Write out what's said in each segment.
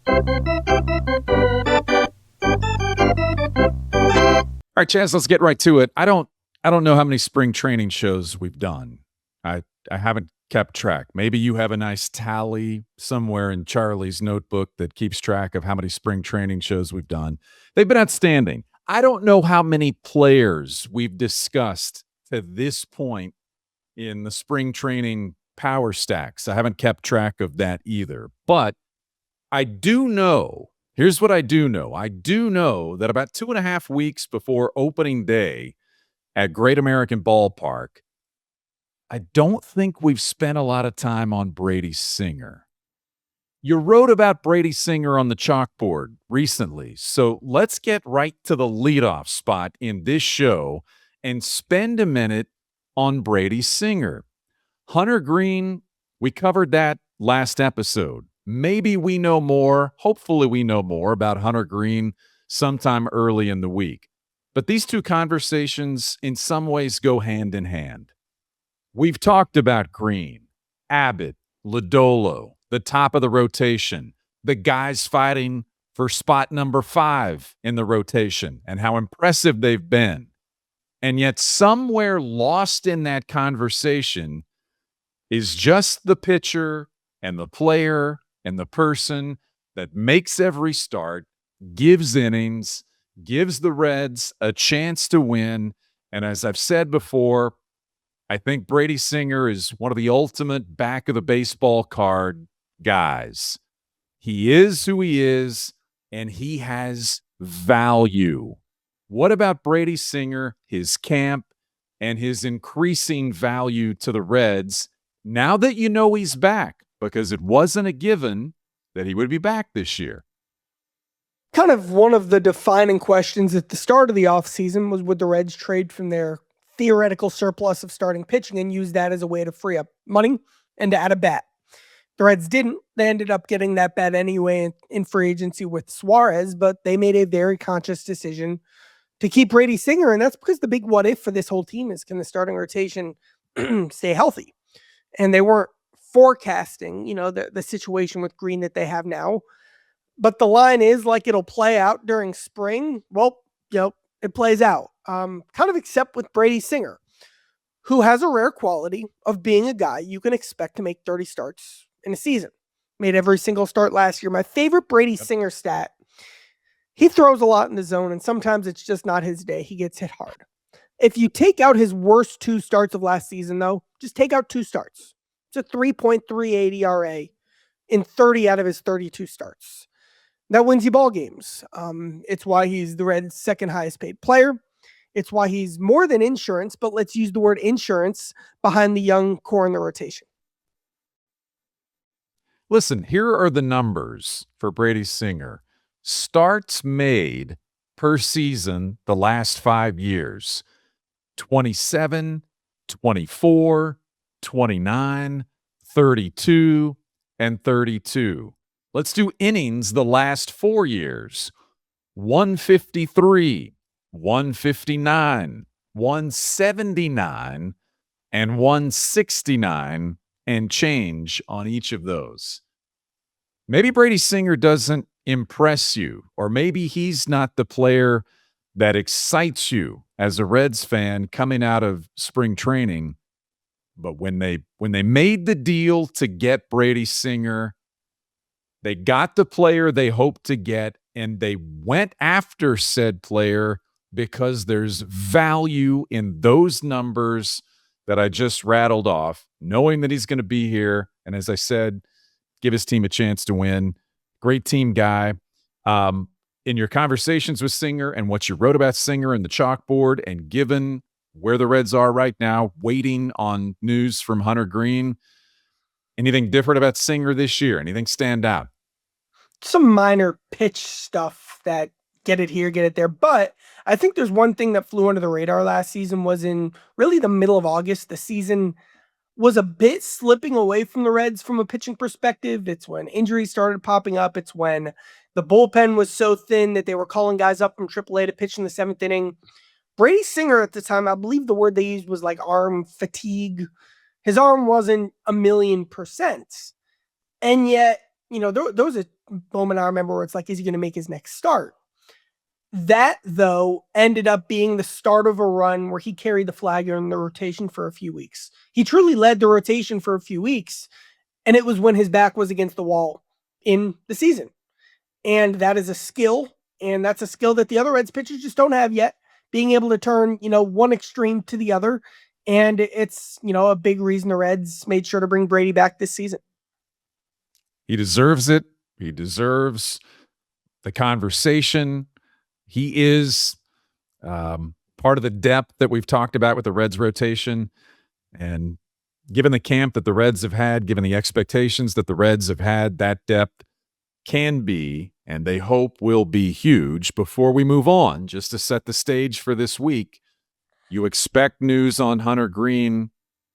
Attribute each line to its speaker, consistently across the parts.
Speaker 1: All right, Chaz, let's get right to it. I don't know how many spring training shows we've done. I haven't kept track. Maybe you have a nice tally somewhere in Charlie's notebook that keeps track of how many spring training shows we've done. They've been outstanding. I don't know how many players we've discussed to this point in the spring training power stacks. I haven't kept track of that either. But I do know, here's what I do know. I do know that about 2.5 weeks before opening day at Great American Ballpark, I don't think we've spent a lot of time on Brady Singer. You wrote about Brady Singer on the chalkboard recently, so let's get right to the leadoff spot in this show and spend a minute on Brady Singer. Hunter Greene, we covered that last episode. Maybe we know more, hopefully we know more about Hunter Greene sometime early in the week. But these two conversations in some ways go hand in hand. We've talked about Greene, Abbott, Lodolo, the top of the rotation, the guys fighting for spot number 5 in the rotation, and how impressive they've been. And yet somewhere lost in that conversation is just the pitcher and the player and the person that makes every start, gives innings, gives the Reds a chance to win. And as I've said before, I think Brady Singer is one of the ultimate back of the baseball card guys. He is who he is, and he has value. What about Brady Singer, his camp, and his increasing value to the Reds now that you know he's back? Because it wasn't a given that he would be back this year.
Speaker 2: Kind of one of the defining questions at the start of the offseason was, would the Reds trade from their theoretical surplus of starting pitching and use that as a way to free up money and to add a bat? The Reds didn't. They ended up getting that bat anyway in free agency with Suarez, but they made a very conscious decision to keep Brady Singer, and that's because the big what if for this whole team is, can the starting rotation stay healthy? And they weren't forecasting, the situation with Greene that they have now. But the line is like it'll play out during spring. Well, it plays out. Kind of except with Brady Singer, who has a rare quality of being a guy you can expect to make 30 starts in a season. Made every single start last year. My favorite Brady Singer stat, he throws a lot in the zone, and sometimes it's just not his day. He gets hit hard. If you take out his worst 2 starts of last season, though, just take out 2 starts. It's a 3.38 ERA in 30 out of his 32 starts. That wins you ball games. It's why he's the Reds' second highest paid player. It's why he's more than insurance, but let's use the word insurance behind the young core in the rotation.
Speaker 1: Listen, here are the numbers for Brady Singer. Starts made per season the last 5 years: 27, 24, 29, 32, and 32. Let's do innings the last 4 years: 153, 159, 179, and 169 and change on each of those. Maybe Brady Singer doesn't impress you, or maybe he's not the player that excites you as a Reds fan coming out of spring training. But when they made the deal to get Brady Singer, they got the player they hoped to get, and they went after said player because there's value in those numbers that I just rattled off, knowing that he's going to be here. And as I said, give his team a chance to win. Great team guy. In your conversations with Singer and what you wrote about Singer in the chalkboard, and given where the Reds are right now, waiting on news from Hunter Greene, anything different about Singer this year? Anything stand out?
Speaker 2: Some minor pitch stuff that get it here, get it there. But I think there's one thing that flew under the radar last season was in really the middle of August. The season was a bit slipping away from the Reds from a pitching perspective. It's when injuries started popping up. It's when the bullpen was so thin that they were calling guys up from AAA to pitch in the 7th inning. Brady Singer at the time, I believe the word they used was like arm fatigue. His arm wasn't 1,000,000%. And yet, there was a moment I remember where it's like, is he going to make his next start? That, though, ended up being the start of a run where he carried the flag in the rotation for a few weeks. He truly led the rotation for a few weeks, and it was when his back was against the wall in the season. And that is a skill, and that's a skill that the other Reds pitchers just don't have yet, being able to turn, one extreme to the other. And it's, a big reason the Reds made sure to bring Brady back this season.
Speaker 1: He deserves it. He deserves the conversation. He is part of the depth that we've talked about with the Reds rotation. And given the camp that the Reds have had, given the expectations that the Reds have had, that depth can be, and they hope will be, huge. Before we move on, just to set the stage for this week, you expect news on Hunter Greene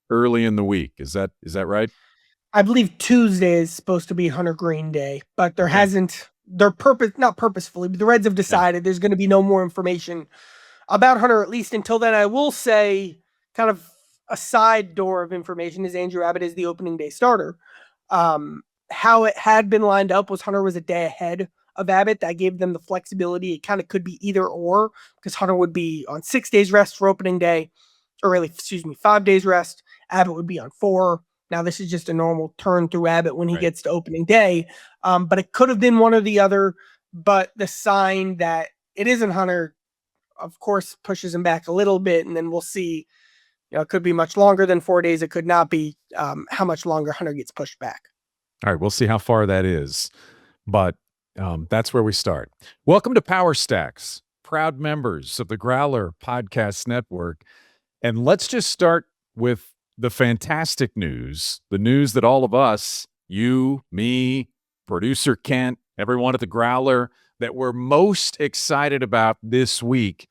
Speaker 1: early in the week. Is that right?
Speaker 2: I believe Tuesday is supposed to be Hunter Greene Day, but there hasn't, not purposefully, but the Reds have decided there's going to be no more information about Hunter, at least until then. I will say, kind of a side door of information, is Andrew Abbott is the opening day starter. How it had been lined up was Hunter was a day ahead of Abbott. That gave them the flexibility. It kind of could be either or, because Hunter would be on 6 days rest for opening day, or really, 5 days rest. Abbott would be on 4. Now, this is just a normal turn through Abbott when he gets to opening day. But it could have been one or the other. But the sign that it isn't Hunter, of course, pushes him back a little bit. And then we'll see. It could be much longer than 4 days. It could not be how much longer Hunter gets pushed back.
Speaker 1: All right, we'll see how far that is. But that's where we start. Welcome to Power Stacks, proud members of the Growler Podcast Network. And let's just start with the fantastic news, the news that all of us, you, me, producer Kent, everyone at the Growler, that we're most excited about this week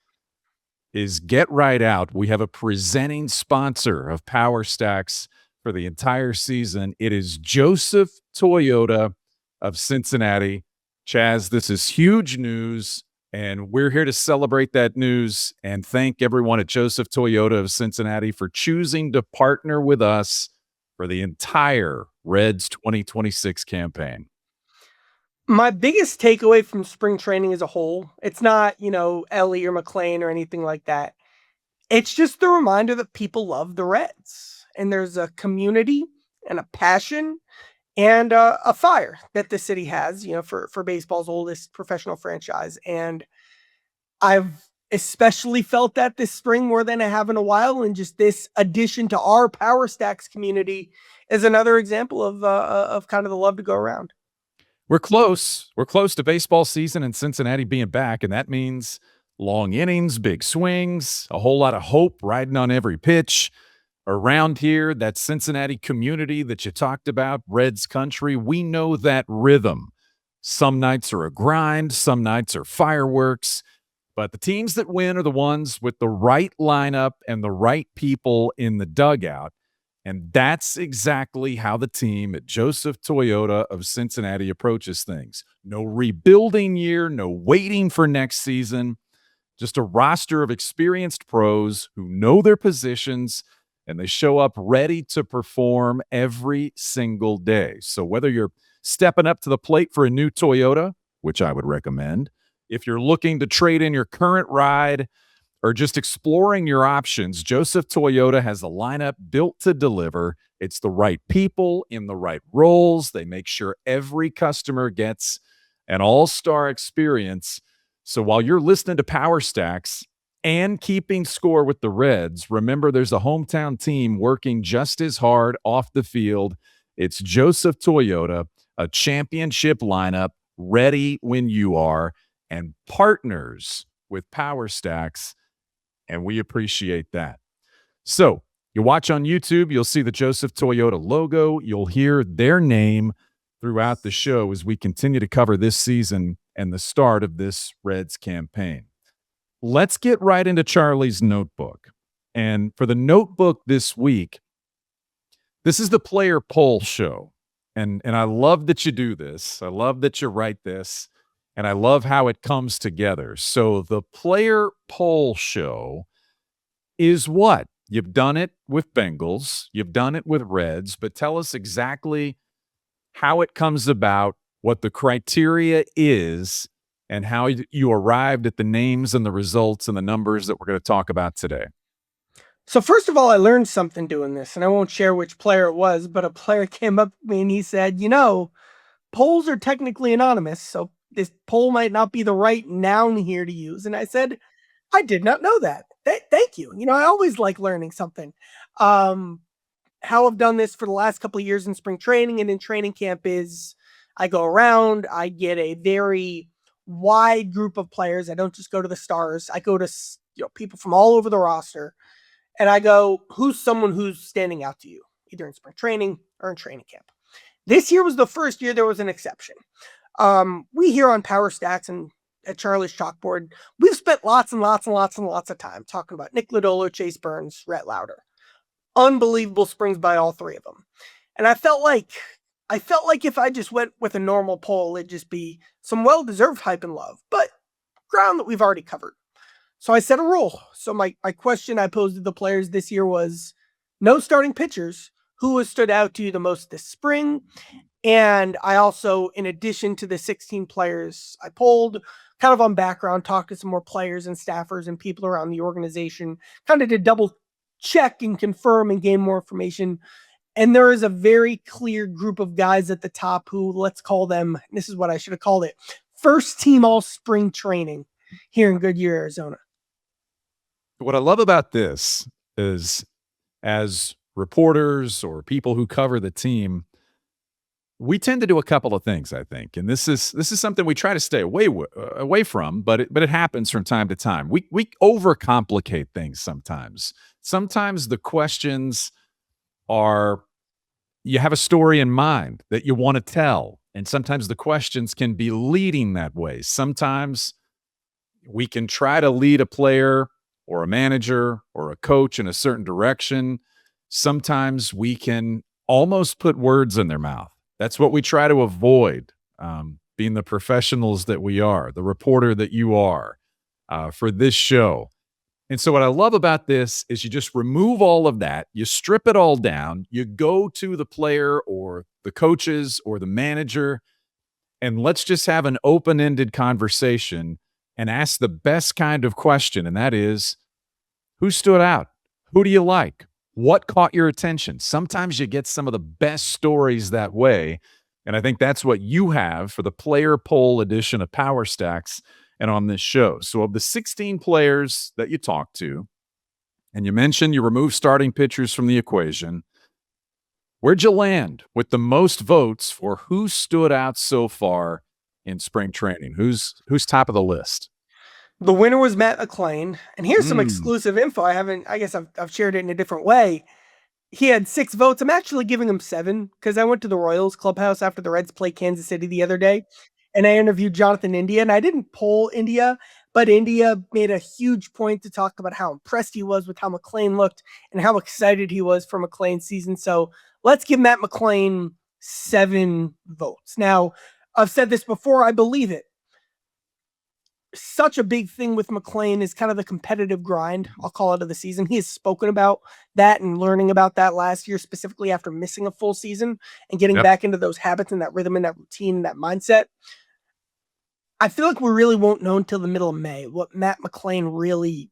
Speaker 1: is Get Right Out. We have a presenting sponsor of Power Stacks for the entire season. It is Joseph Toyota of Cincinnati. Chaz, this is huge news, and we're here to celebrate that news and thank everyone at Joseph Toyota of Cincinnati for choosing to partner with us for the entire Reds 2026 campaign.
Speaker 2: My biggest takeaway from spring training as a whole, it's not, Ellie or McLain or anything like that. It's just the reminder that people love the Reds, and there's a community and a passion and a fire that the city has, for baseball's oldest professional franchise. And I've especially felt that this spring more than I have in a while. And just this addition to our Power Stacks community is another example of kind of the love to go around.
Speaker 1: We're close. We're close to baseball season and Cincinnati being back, and that means long innings, big swings, a whole lot of hope riding on every pitch. Around here, that Cincinnati community that you talked about, Reds country, we know that rhythm. Some nights are a grind, some nights are fireworks, but the teams that win are the ones with the right lineup and the right people in the dugout. And that's exactly how the team at Joseph Toyota of Cincinnati approaches things. No rebuilding year, no waiting for next season, just a roster of experienced pros who know their positions, and they show up ready to perform every single day. So whether you're stepping up to the plate for a new Toyota, which I would recommend, if you're looking to trade in your current ride, or just exploring your options, Joseph Toyota has a lineup built to deliver. It's the right people in the right roles. They make sure every customer gets an all-star experience. So while you're listening to Power Stacks and keeping score with the Reds, remember there's a hometown team working just as hard off the field. It's Joseph Toyota, a championship lineup, ready when you are, and partners with Power Stacks, and we appreciate that. So you watch on YouTube, you'll see the Joseph Toyota logo. You'll hear their name throughout the show as we continue to cover this season and the start of this Reds campaign. Let's get right into Charlie's notebook. And for the notebook this week, this is the player poll show. And I love that you do this. I love that you write this. And I love how it comes together. So the player poll show is what? You've done it with Bengals. You've done it with Reds. But tell us exactly how it comes about, what the criteria is, and how you arrived at the names and the results and the numbers that we're going to talk about today.
Speaker 2: So first of all, I learned something doing this, and I won't share which player it was, but a player came up to me and he said, polls are technically anonymous, so this poll might not be the right noun here to use. And I said, I did not know that. Thank you. I always like learning something. How I've done this for the last couple of years in spring training and in training camp is I go around, I get a very wide group of players. I don't just go to the stars. I go to people from all over the roster, and I go, who's someone who's standing out to you, either in spring training or in training camp. This year was the first year there was an exception. We here on Power Stats and at Charlie's Chalkboard, we've spent lots and lots and lots and lots of time talking about Nick Lodolo, Chase Burns, Rhett Lauder. Unbelievable springs by all three of them. And I felt like if I just went with a normal poll, it'd just be some well-deserved hype and love, but ground that we've already covered. So I set a rule. So my question I posed to the players this year was, no starting pitchers. Who has stood out to you the most this spring? And I also, in addition to the 16 players I polled, kind of on background, talked to some more players and staffers and people around the organization, kind of to double check and confirm and gain more information. And there is a very clear group of guys at the top who, let's call them, this is what I should have called it, first team all spring training here in Goodyear, Arizona.
Speaker 1: What I love about this is, as reporters or people who cover the team, we tend to do a couple of things, I think, and this is something we try to stay away from, but it happens from time to time. We overcomplicate things sometimes. Sometimes the questions are, you have a story in mind that you want to tell, and sometimes the questions can be leading that way. Sometimes we can try to lead a player or a manager or a coach in a certain direction. Sometimes we can almost put words in their mouth. That's what we try to avoid, being the professionals that we are, the reporter that you are for this show. And so what I love about this is you just remove all of that. You strip it all down. You go to the player or the coaches or the manager, and let's just have an open-ended conversation and ask the best kind of question, and that is, who stood out? Who do you like? What caught your attention? Sometimes you get some of the best stories that way, and I think that's what you have for the player poll edition of Power Stacks and on this show. So of the 16 players that you talked to, and you mentioned you removed starting pitchers from the equation, where'd you land with the most votes for who stood out so far in spring training? Who's top of the list?
Speaker 2: The winner was Matt McLain, and here's some exclusive info. I guess I've shared it in a different way. He had 6 votes. I'm actually giving him 7 because I went to the Royals clubhouse after the Reds played Kansas City the other day, and I interviewed Jonathan India, and I didn't poll India, but India made a huge point to talk about how impressed he was with how McLain looked and how excited he was for McLain's season. So let's give Matt McLain 7 votes. Now, I've said this before. I believe it. Such a big thing with McLain is kind of the competitive grind, I'll call it, of the season. He has spoken about that and learning about that last year, specifically after missing a full season and getting back into those habits and that rhythm and that routine and that mindset. I feel like we really won't know until the middle of May what Matt McLain really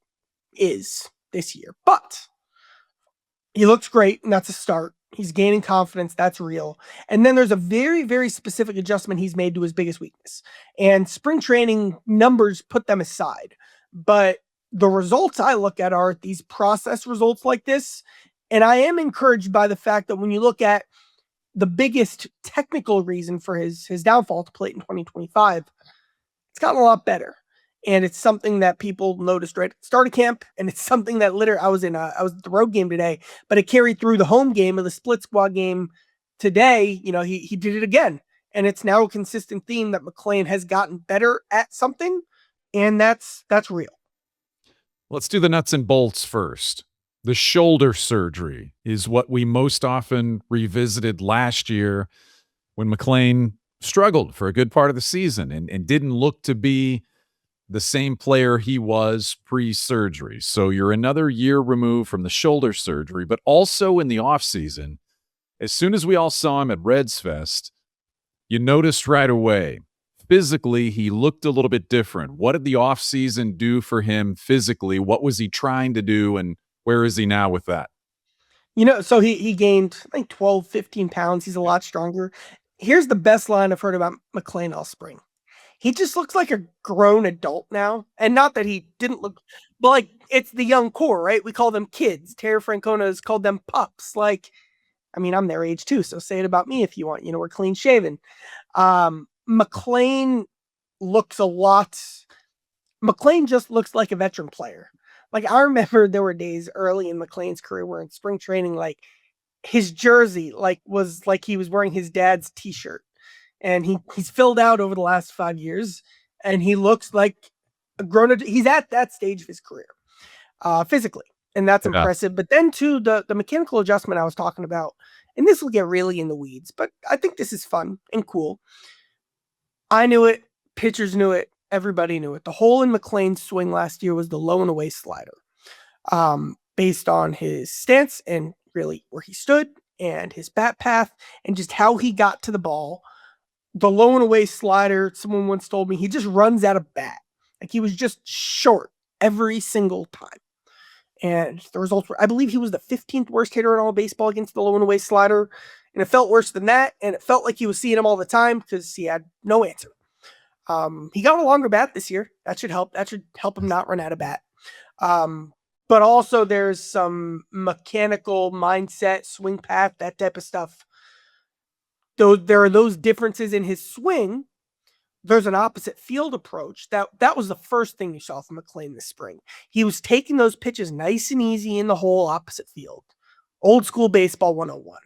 Speaker 2: is this year, but he looks great, and that's a start. He's gaining confidence. That's real. And then there's a very, very specific adjustment he's made to his biggest weakness. And spring training numbers put them aside. But the results I look at are these process results like this. And I am encouraged by the fact that when you look at the biggest technical reason for his downfall to plate in 2025, it's gotten a lot better. And it's something that people noticed right at the start of camp. And it's something that I was at the road game today, but it carried through the home game of the split squad game today. He did it again. And it's now a consistent theme that McLain has gotten better at something. And that's real.
Speaker 1: Let's do the nuts and bolts first. The shoulder surgery is what we most often revisited last year when McLain struggled for a good part of the season and didn't look to be the same player he was pre-surgery. So you're another year removed from the shoulder surgery, but also in the offseason, as soon as we all saw him at Reds Fest, You noticed right away. Physically, he looked a little bit different. What did the offseason do for him physically? What was he trying to do, and where is he now with that?
Speaker 2: So he gained, I think, 12, 15 pounds. He's a lot stronger. Here's the best line I've heard about McLain all spring. He just looks like a grown adult now. And not that he didn't look, but like it's the young core, right? We call them kids. Terry Francona has called them pups. Like, I mean, I'm their age too, so say it about me if you want. We're clean shaven. McLain looks a lot. McLain just looks like a veteran player. Like, I remember there were days early in McLain's career where in spring training, like his jersey was like he was wearing his dad's t-shirt, and he's filled out over the last 5 years, and he looks like a grown. He's at that stage of his career, physically, and that's
Speaker 1: Yeah.
Speaker 2: impressive. But then too, the mechanical adjustment I was talking about, and this will get really in the weeds, but I think this is fun and cool. I knew it. Pitchers knew it. Everybody knew it. The hole in McLain's swing last year was the low and away slider, based on his stance and really where he stood and his bat path and just how he got to the ball. The low and away slider, someone once told me, he just runs out of bat. Like, he was just short every single time. And the results were, I believe he was the 15th worst hitter in all baseball against the low and away slider. And it felt worse than that. And it felt like he was seeing him all the time because he had no answer. He got a longer bat this year. That should help. That should help him not run out of bat. But also there's some mechanical mindset, swing path, that type of stuff. Though there are those differences in his swing, there's an opposite field approach. That was the first thing you saw from McLain this spring. He was taking those pitches nice and easy in the whole opposite field. Old school baseball 101.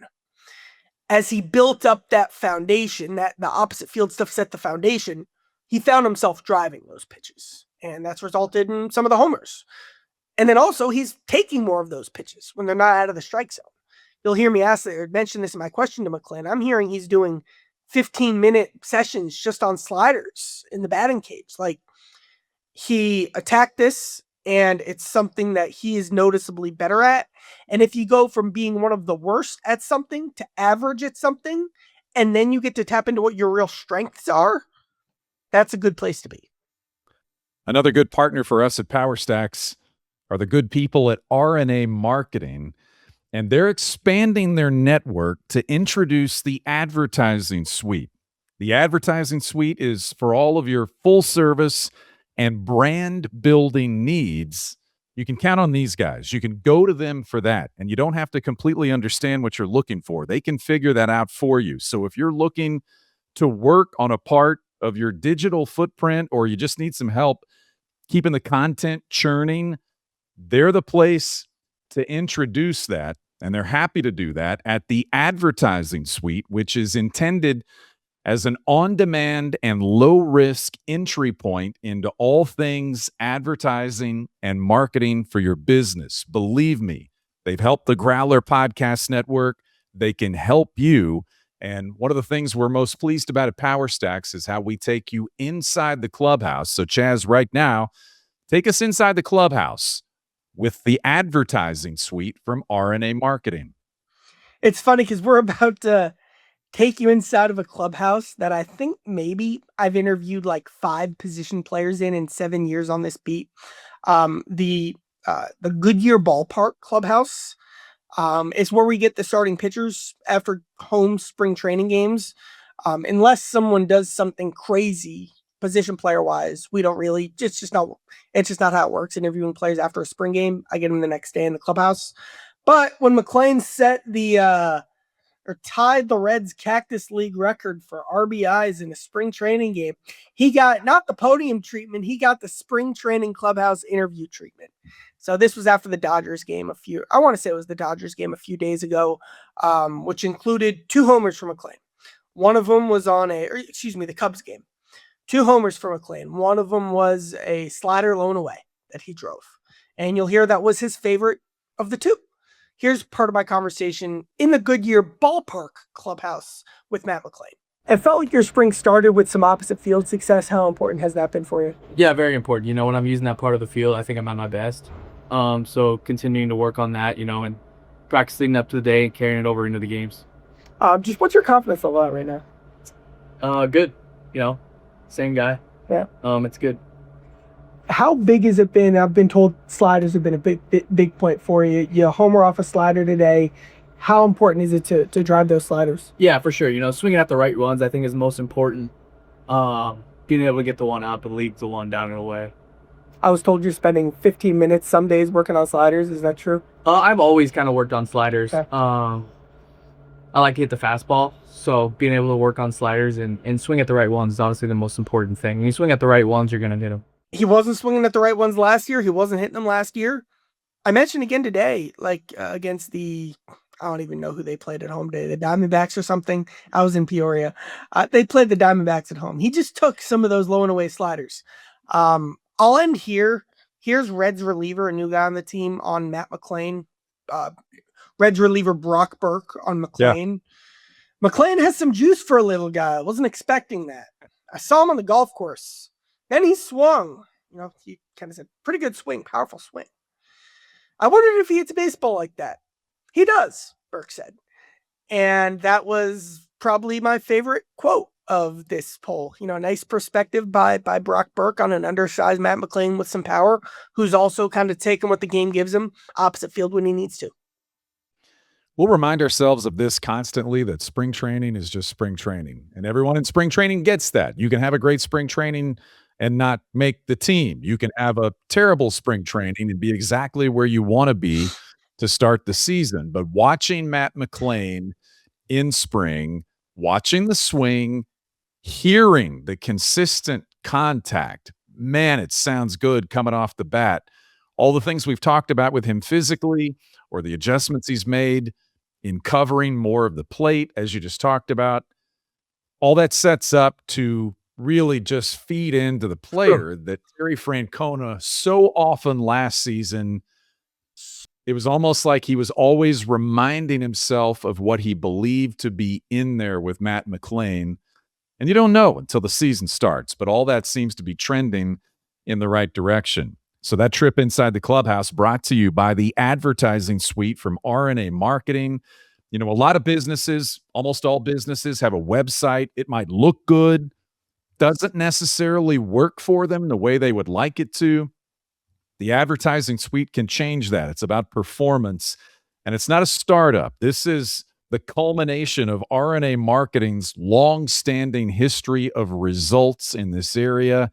Speaker 2: As he built up that foundation, that the opposite field stuff set the foundation, he found himself driving those pitches. And that's resulted in some of the homers. And then also he's taking more of those pitches when they're not out of the strike zone. You'll hear me mention this in my question to McLain. I'm hearing he's doing 15-minute sessions just on sliders in the batting cage. Like, he attacked this, and it's something that he is noticeably better at. And if you go from being one of the worst at something to average at something, and then you get to tap into what your real strengths are, that's a good place to be.
Speaker 1: Another good partner for us at Power Stacks are the good people at RNA Marketing, and they're expanding their network to introduce the advertising suite. The advertising suite is for all of your full service and brand building needs. You can count on these guys. You can go to them for that, and you don't have to completely understand what you're looking for. They can figure that out for you. So if you're looking to work on a part of your digital footprint, or you just need some help keeping the content churning, they're the place to introduce that, and they're happy to do that at the advertising suite, which is intended as an on-demand and low-risk entry point into all things advertising and marketing for your business. Believe me, they've helped the Growler Podcast Network. They can help you. And one of the things we're most pleased about at Power Stacks is how we take you inside the clubhouse. So, Chaz, right now, take us inside the clubhouse with the advertising suite from RNA Marketing.
Speaker 2: It's funny because we're about to take you inside of a clubhouse that I think maybe I've interviewed like 5 position players in 7 years on this beat. The Goodyear Ballpark clubhouse is where we get the starting pitchers after home spring training games. Unless someone does something crazy position player wise, we don't really, it's just not how it works. Interviewing players after a spring game, I get them the next day in the clubhouse. But when McLain set or tied the Reds Cactus League record for RBIs in a spring training game, he got not the podium treatment, he got the spring training clubhouse interview treatment. So this was after the Dodgers game I want to say it was the Dodgers game a few days ago, which included 2 homers from McLain. One of them was the Cubs game. 2 homers for McLain. One of them was a slider low and away that he drove. And you'll hear that was his favorite of the 2. Here's part of my conversation in the Goodyear Ballpark clubhouse with Matt McLain. It felt like your spring started with some opposite field success. How important has that been for you?
Speaker 3: Yeah, very important. When I'm using that part of the field, I think I'm at my best. So continuing to work on that, and practicing up to the day and carrying it over into the games.
Speaker 2: Just what's your confidence level at right now?
Speaker 3: Good. Same guy.
Speaker 2: Yeah.
Speaker 3: It's good.
Speaker 2: How big has it been? I've been told sliders have been a big point for you. You homer off a slider today. How important is it to drive those sliders?
Speaker 3: Yeah, for sure. Swinging at the right ones, I think, is most important. Being able to get the one out, but leave the one down and away.
Speaker 2: I was told you're spending 15 minutes some days working on sliders. Is that true?
Speaker 3: I've always kind of worked on sliders.
Speaker 2: Okay.
Speaker 3: I like to hit the fastball, so being able to work on sliders and swing at the right ones is obviously the most important thing. When you swing at the right ones, you're going to hit them.
Speaker 2: He wasn't swinging at the right ones last year. He wasn't hitting them last year. I mentioned again today, against I don't even know who they played at home today, the Diamondbacks or something. I was in Peoria. They played the Diamondbacks at home. He just took some of those low and away sliders. I'll end here. Here's Reds reliever, a new guy on the team, on Matt McLain. Reds reliever Brock Burke on McLain. Yeah. McLain has some juice for a little guy. I wasn't expecting that. I saw him on the golf course. Then he swung. He kind of said, pretty good swing, powerful swing. I wondered if he hits a baseball like that. He does, Burke said. And that was probably my favorite quote of this poll. Nice perspective by Brock Burke on an undersized Matt McLain with some power, who's also kind of taking what the game gives him opposite field when he needs to.
Speaker 1: We'll remind ourselves of this constantly, that spring training is just spring training. And everyone in spring training gets that. You can have a great spring training and not make the team. You can have a terrible spring training and be exactly where you want to be to start the season. But watching Matt McLain in spring, watching the swing, hearing the consistent contact, man, it sounds good coming off the bat. All the things we've talked about with him physically, or the adjustments he's made in covering more of the plate, as you just talked about, all that sets up to really just feed into the player that Terry Francona so often last season. It was almost like he was always reminding himself of what he believed to be in there with Matt McLain. And you don't know until the season starts, but all that seems to be trending in the right direction. So that trip inside the clubhouse brought to you by the advertising suite from RNA Marketing. A lot of businesses, almost all businesses, have a website. It might look good, doesn't necessarily work for them the way they would like it to. The advertising suite can change that. It's about performance, and it's not a startup. This is the culmination of RNA Marketing's long-standing history of results in this area,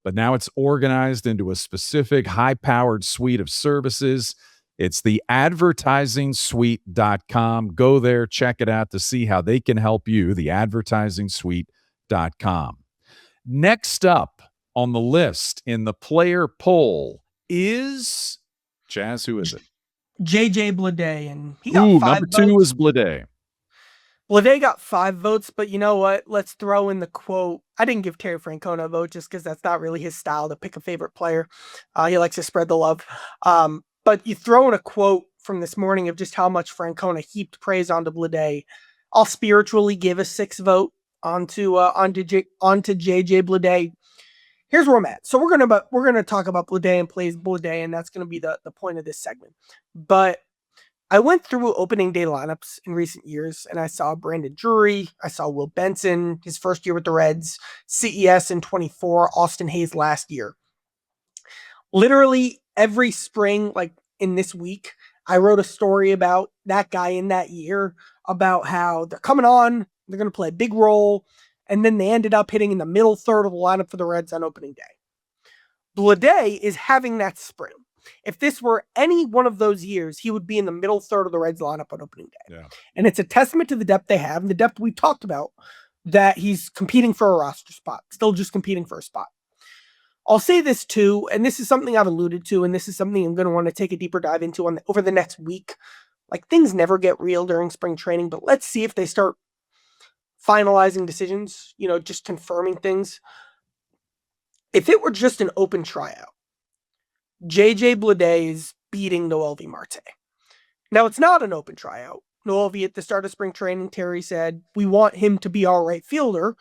Speaker 1: but now it's organized into a specific high-powered suite of services. It's the advertisingsuite.com. Go there, check it out to see how they can help you, the advertisingsuite.com. Next up on the list in the player poll is Chaz. Who is it?
Speaker 2: JJ Bleday, and he got 5
Speaker 1: number 2
Speaker 2: votes.
Speaker 1: is Bleday.
Speaker 2: Bleday got 5 votes, but you know what? Let's throw in the quote. I didn't give Terry Francona a vote just because that's not really his style to pick a favorite player. He likes to spread the love. But you throw in a quote from this morning of just how much Francona heaped praise onto Bleday. I'll spiritually give a 6 vote onto JJ Bleday. Here's where I'm at. So we're gonna talk about Bleday and plays Bleday, and that's gonna be the point of this segment. But I went through opening day lineups in recent years, and I saw Brandon Drury, I saw Will Benson, his first year with the Reds, CES in 24, Austin Hayes last year. Literally every spring, like in this week, I wrote a story about that guy in that year, about how they're coming on, they're going to play a big role, and then they ended up hitting in the middle third of the lineup for the Reds on opening day. Bleday is having that spring. If this were any one of those years, he would be in the middle third of the Reds lineup on opening day. Yeah. And it's a testament to the depth they have, and the depth we talked about, that he's competing for a roster spot, still just competing for a spot. I'll say this too, and this is something I've alluded to, and this is something I'm going to want to take a deeper dive into over the next week. Like, things never get real during spring training, but let's see if they start finalizing decisions, just confirming things. If it were just an open tryout, JJ Bleday is beating Noelvi Marte. Now, it's not an open tryout. Noelvi, at the start of spring training, Terry said, we want him to be our right fielder.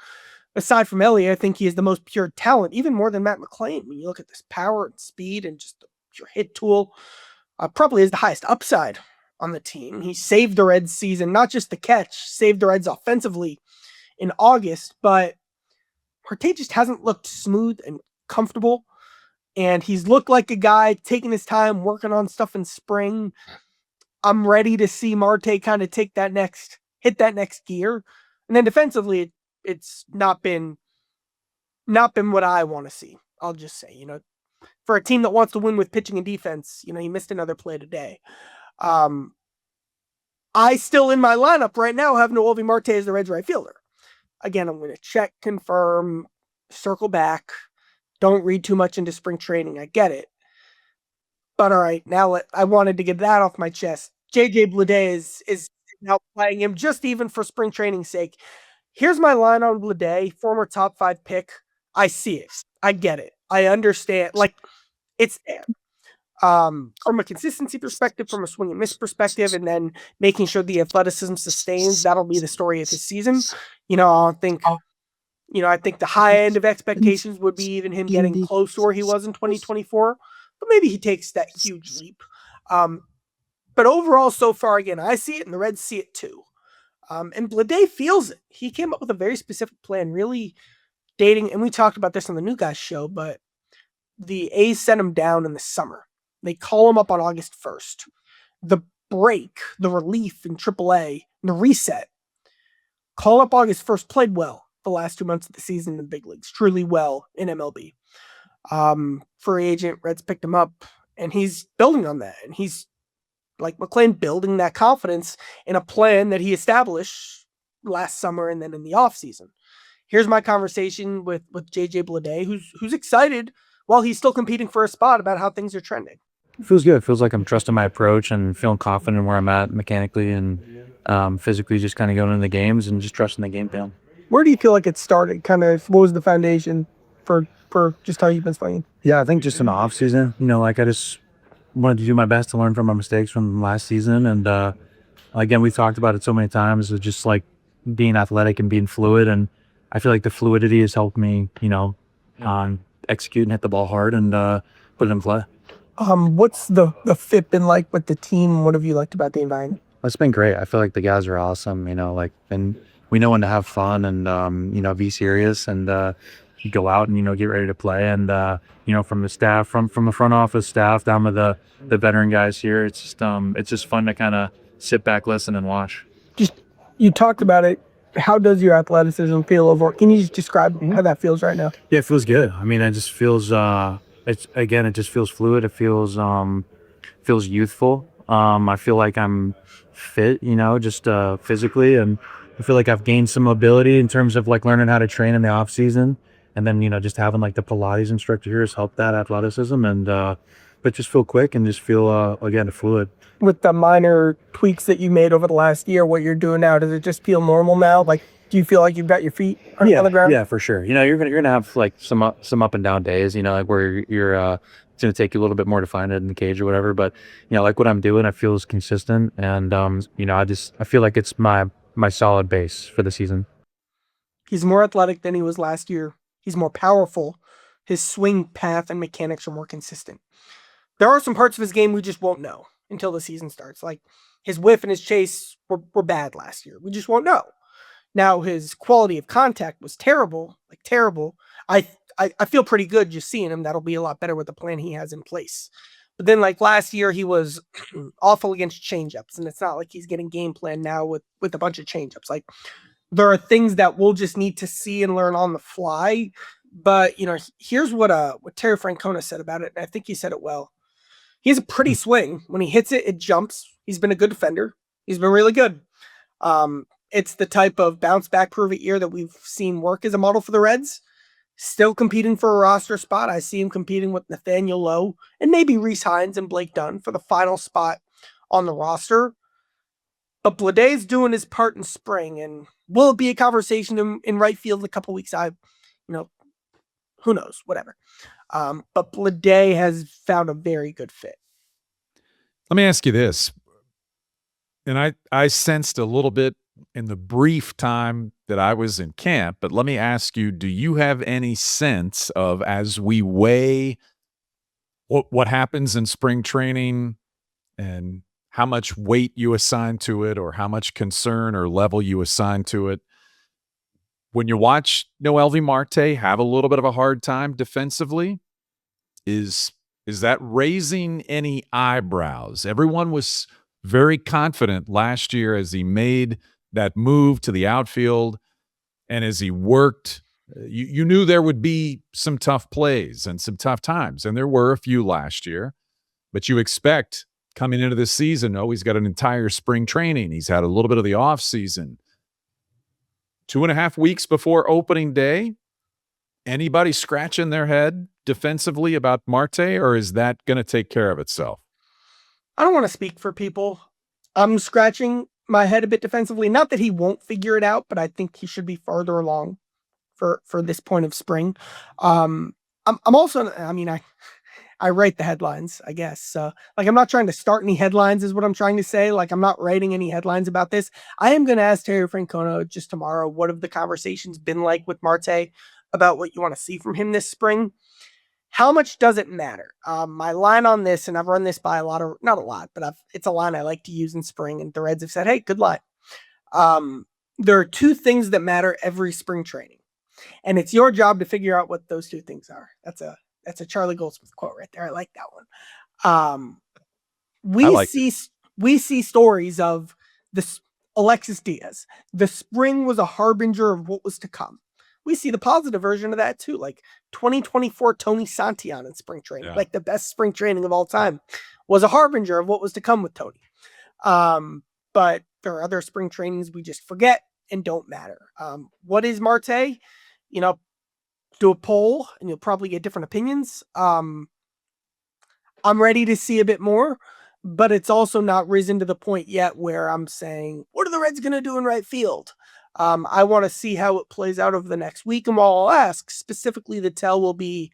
Speaker 2: Aside from Elliott, I think he is the most pure talent, even more than Matt McLain. When you look at this power and speed and just the pure hit tool, probably is the highest upside on the team. He saved the Reds season, not just the catch, saved the Reds offensively in August, but Marte just hasn't looked smooth and comfortable. And he's looked like a guy taking his time, working on stuff in spring. I'm ready to see Marte kind of hit that next gear. And then defensively, it's not been what I want to see. I'll just say, for a team that wants to win with pitching and defense, he missed another play today. I still in my lineup right now have Noelvi Marte as the Reds right fielder. Again, I'm going to check, confirm, circle back. Don't read too much into spring training. I get it. But all right, now I wanted to get that off my chest. JJ Bleday is now playing him just even for spring training's sake. Here's my line on Bleday, former top 5 pick. I see it. I get it. I understand. Like, it's there. From a consistency perspective, from a swing and miss perspective, and then making sure the athleticism sustains, that'll be the story of his season. I think the high end of expectations would be even him getting close to where he was in 2024, but maybe he takes that huge leap. But overall, so far, again, I see it and the Reds see it too. And Bleday feels it. He came up with a very specific plan, really dating, and we talked about this on the New Guys show, but the A's sent him down in the summer. They call him up on August 1st. The break, the relief in AAA, and the reset, call up August 1st, played well the last 2 months of the season in the big leagues, truly well in MLB. Free agent, Reds picked him up, and he's building on that. And he's, like McLain, building that confidence in a plan that he established last summer and then in the offseason. Here's my conversation with JJ Bleday, who's excited while he's still competing for a spot about how things are trending.
Speaker 4: It feels good. It feels like I'm trusting my approach and feeling confident in where I'm at mechanically and physically, just kind of going into the games and just trusting the game plan.
Speaker 2: Where do you feel like it started? Kind of, what was the foundation for just how you've been playing?
Speaker 4: Yeah, I think just in the off season, I just wanted to do my best to learn from my mistakes from last season. And again, we've talked about it so many times, it's just like being athletic and being fluid. And I feel like the fluidity has helped me, execute and hit the ball hard and put it in play.
Speaker 2: What's the fit been like with the team? What have you liked about the environment?
Speaker 4: It's been great. I feel like the guys are awesome, and we know when to have fun and, be serious and you go out and, get ready to play. And, from the staff, from the front office staff down to the veteran guys here, it's just fun to kind of sit back, listen and watch.
Speaker 2: You talked about it. How does your athleticism feel overall? Can you just describe how that feels right now?
Speaker 4: Yeah, it feels good. I mean, it just feels, it just feels fluid. It feels youthful. I feel like I'm fit, just physically, and I feel like I've gained some mobility in terms of like learning how to train in the off season, and then just having like the Pilates instructor here has helped that athleticism, and but just feel quick and just feel again fluid.
Speaker 2: With the minor tweaks that you made over the last year, what you're doing now, does it just feel normal now? Like, do you feel like you've got your feet on the ground?
Speaker 4: Yeah, for sure. You're gonna have like some up and down days, like where you're it's gonna take you a little bit more to find it in the cage or whatever. But like what I'm doing, I feel is consistent, and I feel like it's my solid base for the season.
Speaker 2: He's more athletic than he was last year. He's more powerful. His swing path and mechanics are more consistent. There are some parts of his game we just won't know until the season starts. Like his whiff and his chase were bad last year. We just won't know. Now his quality of contact was terrible, like terrible. I feel pretty good just seeing him. That'll be a lot better with the plan he has in place. But then like last year, he was awful against changeups, and it's not like he's getting game plan now with a bunch of changeups. Like there are things that we'll just need to see and learn on the fly. But here's what Terry Francona said about it, and I think he said it well. He has a pretty swing. When he hits it, it jumps. He's been a good defender. He's been really good. It's the type of bounce back, prove it year that we've seen work as a model for the Reds. Still competing for a roster spot. I see him competing with Nathaniel Lowe and maybe Reese Hines and Blake Dunn for the final spot on the roster. But Bleday's doing his part in spring, and will it be a conversation in right field in a couple weeks? Who knows? Whatever. But Bleday has found a very good fit.
Speaker 1: Let me ask you this. And I sensed a little bit in the brief time that I was in camp, but let me ask you, do you have any sense of, as we weigh what happens in spring training and how much weight you assign to it or how much concern or level you assign to it, when you watch Noelvi Marte have a little bit of a hard time defensively, is that raising any eyebrows? Everyone was very confident last year as he made that move to the outfield and as he worked. You knew there would be some tough plays and some tough times, and there were a few last year, but you expect coming into this season, he's got an entire spring training. He's had a little bit of the off season. 2.5 weeks before opening day, anybody scratching their head defensively about Marte, or is that going to take care of itself?
Speaker 2: I don't want to speak for people. I'm scratching my head a bit defensively. Not that he won't figure it out, but I think he should be farther along for this point of spring. I'm also, I write the headlines, I guess. I'm not trying to start any headlines is what I'm trying to say. I'm not writing any headlines about this. I am going to ask Terry Francona just tomorrow, what have the conversations been like with Marte about what you want to see from him this spring? How much does it matter? My line on this, and I've run this by not a lot, but it's a line I like to use in spring, and the Reds have said, hey, good line. There are two things that matter every spring training, and it's your job to figure out what those two things are. That's a Charlie Goldsmith quote right there. I like that one. We see stories of this Alexis Diaz. The spring was a harbinger of what was to come. We see the positive version of that too, like 2024 Tony Santillan in spring training, like the best spring training of all time, was a harbinger of what was to come with Tony. But there are other spring trainings we just forget and don't matter. What is Marte? Do a poll and you'll probably get different opinions. I'm ready to see a bit more, but it's also not risen to the point yet where I'm saying, what are the Reds going to do in right field? I want to see how it plays out over the next week. And while I'll ask, specifically the tell will be,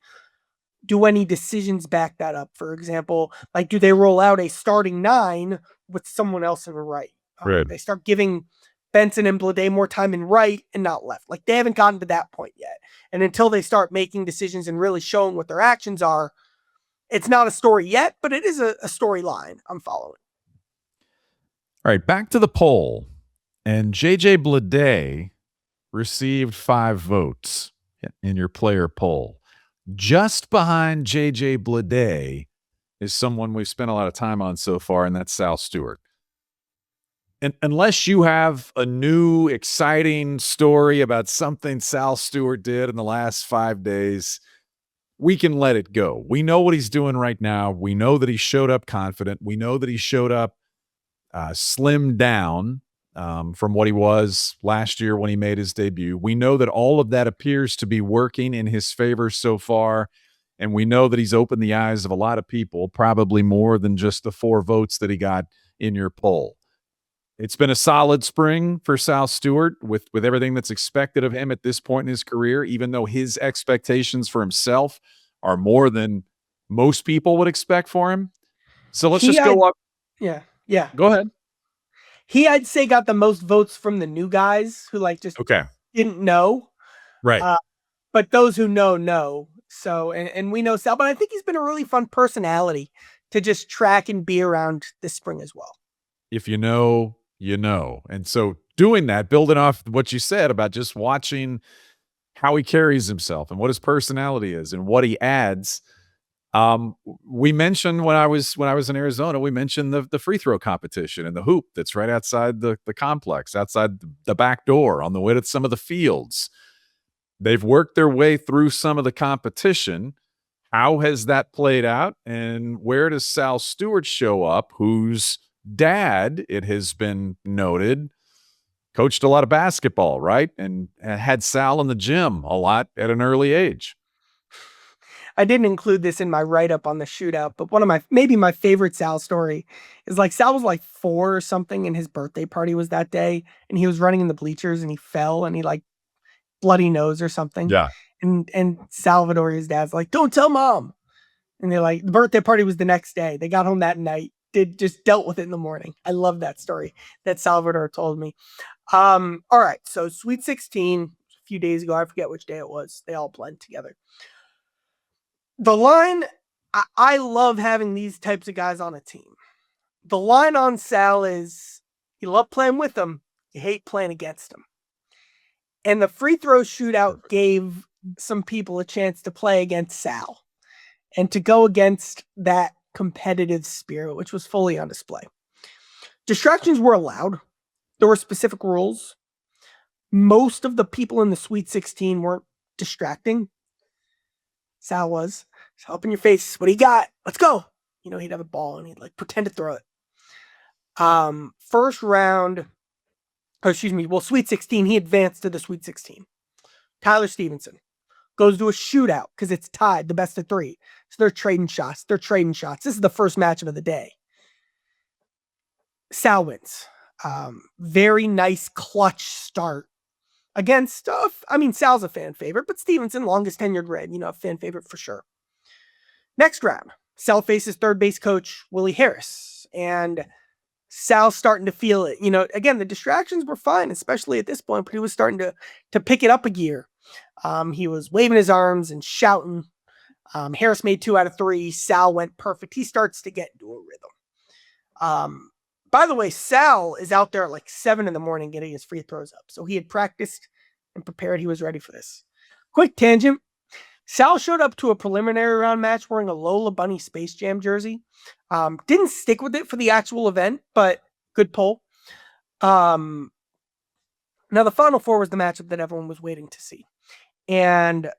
Speaker 2: do any decisions back that up? For example, do they roll out a starting 9 with someone else in right?
Speaker 1: Right.
Speaker 2: They start giving Benson and Bleday more time in right and not left. They haven't gotten to that point yet. And until they start making decisions and really showing what their actions are, it's not a story yet, but it is a storyline I'm following.
Speaker 1: All right, back to the poll. And JJ Bleday received 5 votes in your player poll. Just behind JJ Bleday is someone we've spent a lot of time on so far, and that's Sal Stewart. And unless you have a new, exciting story about something Sal Stewart did in the last 5 days, we can let it go. We know what he's doing right now. We know that he showed up confident. We know that he showed up slimmed down from what he was last year when he made his debut. We know that all of that appears to be working in his favor so far, and we know that he's opened the eyes of a lot of people, probably more than just the 4 votes that he got in your poll. It's been a solid spring for Sal Stewart with everything that's expected of him at this point in his career, even though his expectations for himself are more than most people would expect for him. So let's go up.
Speaker 2: Yeah.
Speaker 1: Go ahead.
Speaker 2: He, I'd say, got the most votes from the new guys who didn't know.
Speaker 1: Right.
Speaker 2: But those who know. So, and we know Sal, but I think he's been a really fun personality to just track and be around this spring as well.
Speaker 1: If you know, you know. And so doing that, building off what you said about just watching how he carries himself and what his personality is and what he adds. We mentioned when I was in Arizona, we mentioned the free throw competition and the hoop that's right outside the complex, outside the back door on the way to some of the fields. They've worked their way through some of the competition. How has that played out? And where does Sal Stewart show up, whose dad, it has been noted, coached a lot of basketball, right? And had Sal in the gym a lot at an early age.
Speaker 2: I didn't include this in my write-up on the shootout, but one of maybe my favorite Sal story is Sal was 4 or something and his birthday party was that day and he was running in the bleachers and he fell and he bloody nose or something.
Speaker 1: Yeah.
Speaker 2: And Salvador, his dad's don't tell mom. And they're the birthday party was the next day. They got home that night, just dealt with it in the morning. I love that story that Salvador told me. All right. So Sweet 16, a few days ago, I forget which day it was. They all blend together. The line, I love having these types of guys on a team. The line on Sal is, you love playing with them, you hate playing against them. And the free throw shootout gave some people a chance to play against Sal and to go against that competitive spirit, which was fully on display. Distractions were allowed. There were specific rules. Most of the people in the Sweet 16 weren't distracting. Sal was. So up in your face. What do you got? Let's go. He'd have a ball and he'd like pretend to throw it. First round, Sweet 16, he advanced to the Sweet 16. Tyler Stevenson goes to a shootout because it's tied, the best of 3. So they're trading shots. This is the first matchup of the day. Sal wins. Very nice clutch start against, Sal's a fan favorite, but Stevenson, longest tenured Red, a fan favorite for sure. Next round, Sal faces third base coach Willie Harris, and Sal's starting to feel it. Again, the distractions were fine, especially at this point, but he was starting to pick it up a gear. He was waving his arms and shouting. Harris made 2 out of 3. Sal went perfect. He starts to get into a rhythm. By the way, Sal is out there at like 7 a.m. getting his free throws up. So he had practiced and prepared. He was ready for this. Quick tangent. Sal showed up to a preliminary round match wearing a Lola Bunny Space Jam jersey. Didn't stick with it for the actual event, but good pull. Now the Final Four was the matchup that everyone was waiting to see. And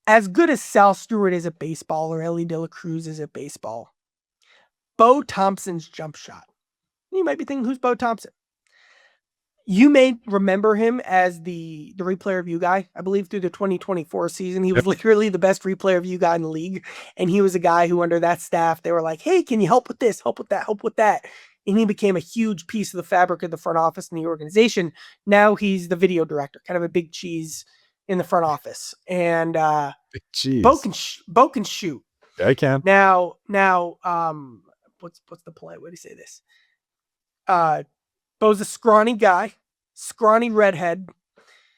Speaker 2: as good as Sal Stewart is at baseball or Ellie De La Cruz is at baseball, Bo Thompson's jump shot. You might be thinking, who's Bo Thompson? You may remember him as the replay review guy. I believe through the 2024 season, he was literally the best replay review guy in the league. And he was a guy who under that staff, they were like, hey, can you help with this? Help with that, help with that. And he became a huge piece of the fabric of the front office and the organization. Now he's the video director, kind of a big cheese in the front office. And Bo can shoot.
Speaker 1: I can.
Speaker 2: Now, what's the polite way to say this? Bo's a scrawny guy, scrawny redhead.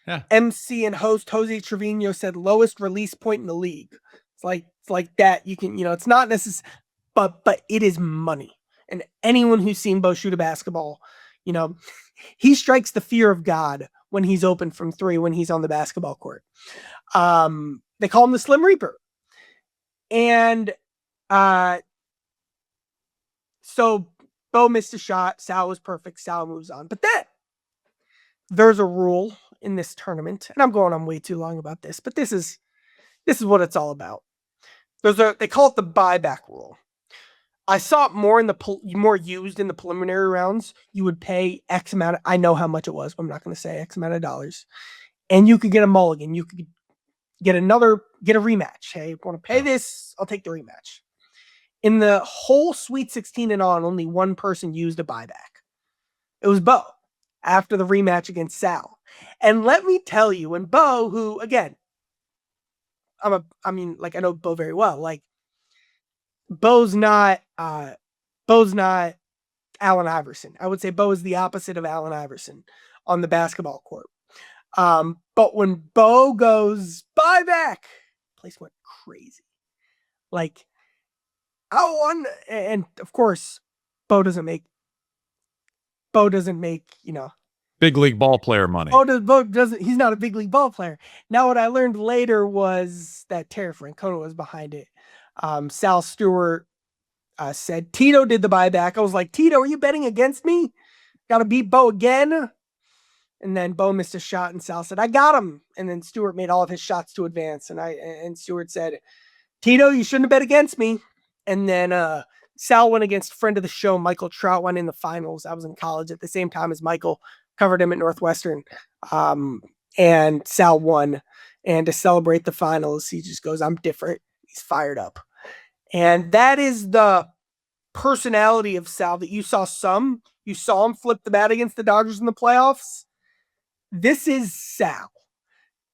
Speaker 1: Yeah.
Speaker 2: MC and host Jose Trevino said lowest release point in the league. It's like that. You can, it's not necessary, but it is money. And anyone who's seen Bo shoot a basketball, he strikes the fear of God when he's open from 3, when he's on the basketball court. They call him the Slim Reaper. And so Bo missed a shot. Sal was perfect. Sal moves on. But then there's a rule in this tournament, and I'm going on way too long about this, but this is what it's all about. They call it the buyback rule. I saw it more used in the preliminary rounds. You would pay X amount. I know how much it was, but I'm not going to say X amount of dollars. And you could get a mulligan. You could get a rematch. Hey, want to pay this? I'll take the rematch. In the whole Sweet 16 and on, only one person used a buyback. It was Bo after the rematch against Sal. And let me tell you, and Bo, who, again, I know Bo very well. Like, Bo's not Allen Iverson. I would say Bo is the opposite of Allen Iverson on the basketball court. But when Bo goes buyback, place went crazy. Like, and of course, Bo doesn't make,
Speaker 1: big league ball player money.
Speaker 2: He's not a big league ball player. Now, what I learned later was that Terry Francona was behind it. Sal Stewart said Tito did the buyback. I was like, Tito, are you betting against me? Got to beat Bo again. And then Bo missed a shot, and Sal said, I got him. And then Stewart made all of his shots to advance. And Stewart said, Tito, you shouldn't have bet against me. And then Sal went against friend of the show, Michael Trout, went in the finals. I was in college at the same time as Michael, covered him at Northwestern. And Sal won. And to celebrate the finals, he just goes, I'm different. He's fired up. And that is the personality of Sal that you saw him flip the bat against the Dodgers in the playoffs. This is Sal.